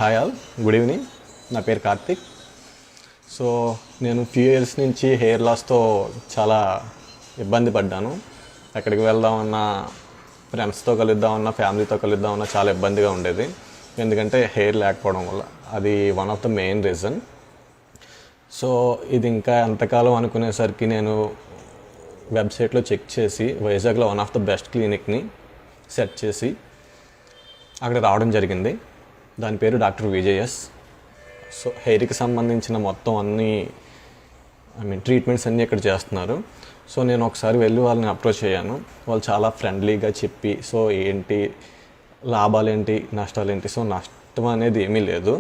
Hi all, good evening. నా పేరు Karthik. So నేను ఫ్యూ ఇయర్స్ నుంచి హెయిర్ లాస్తో చాలా ఇబ్బంది పడ్డాను. ఎక్కడికి వెళ్దామన్నా, ఫ్రెండ్స్తో కలుద్దామన్నా, ఫ్యామిలీతో కలుద్దామన్నా చాలా ఇబ్బందిగా ఉండేది. ఎందుకంటే హెయిర్ లేకపోవడం వల్ల. అది one of the main reason. So ఇది ఇంకా ఎంతకాలం అనుకునేసరికి నేను వెబ్సైట్లో చెక్ చేసి వైజాగ్లో వన్ ఆఫ్ ద బెస్ట్ క్లినిక్ని సెట్ చేసి అక్కడ రావడం జరిగింది. దాని పేరు డాక్టర్ విజయస్. సో హెయిర్కి సంబంధించిన మొత్తం అన్ని ట్రీట్మెంట్స్ అన్నీ ఇక్కడ చేస్తున్నారు. సో నేను ఒకసారి వెళ్ళి వాళ్ళని అప్రోచ్ అయ్యాను. వాళ్ళు చాలా ఫ్రెండ్లీగా చెప్పి, సో ఏంటి లాభాలు ఏంటి, నష్టాలు ఏంటి. సో నష్టం అనేది ఏమీ లేదు,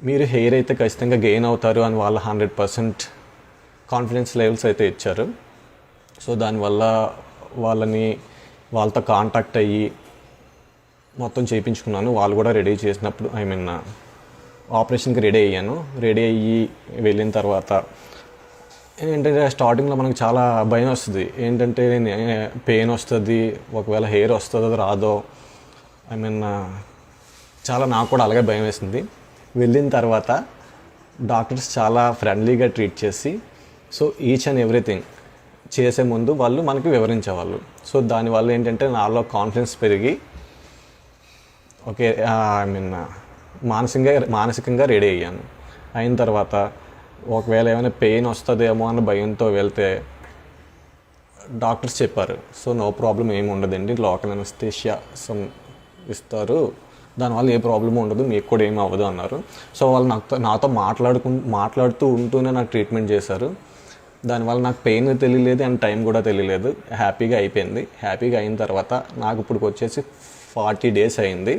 మీరు హెయిర్ అయితే ఖచ్చితంగా గెయిన్ అవుతారు అని వాళ్ళ 100% కాన్ఫిడెన్స్ లెవెల్స్ అయితే ఇచ్చారు. సో దానివల్ల వాళ్ళతో కాంటాక్ట్ అయ్యి మొత్తం చేయించుకున్నాను. వాళ్ళు కూడా రెడీ చేసినప్పుడు ఆపరేషన్కి రెడీ అయ్యాను. రెడీ అయ్యి వెళ్ళిన తర్వాత ఏంటంటే స్టార్టింగ్లో మనకు చాలా భయం వస్తుంది. ఏంటంటే పెయిన్ వస్తుంది, ఒకవేళ హెయిర్ వస్తుందో రాదో, చాలా నాకు కూడా అలాగే భయం వేసింది. వెళ్ళిన తర్వాత డాక్టర్స్ చాలా ఫ్రెండ్లీగా ట్రీట్ చేసి, సో ఈచ్ అండ్ ఎవ్రీథింగ్ చేసే ముందు వాళ్ళు మనకి వివరించేవాళ్ళు. సో దానివల్ల ఏంటంటే నాలో కాన్ఫిడెన్స్ పెరిగి ఓకే మానసికంగా రెడీ అయ్యాను. అయిన తర్వాత ఒకవేళ ఏమైనా పెయిన్ వస్తుందేమో అన్న భయంతో వెళ్తే డాక్టర్స్ చెప్పారు, సో నో ప్రాబ్లం ఏమి ఉండదండి, లోకల్ అనస్థీషియా ఇస్తారు, దానివల్ల ఏ ప్రాబ్లం ఉండదు, మీకు కూడా ఏమి అవ్వదు అన్నారు. సో వాళ్ళు నాతో మాట్లాడుతూ ఉంటూనే నాకు ట్రీట్మెంట్ చేశారు. దానివల్ల నాకు పెయిన్ తెలియలేదు అండ్ టైం కూడా తెలియలేదు. హ్యాపీగా అయిపోయింది. హ్యాపీగా అయిన తర్వాత నాకు ఇప్పుడు వచ్చేసి 40 days అయింది.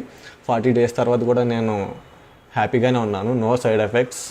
40 days తర్వాత కూడా నేను హ్యాపీగానే ఉన్నాను. No side effects.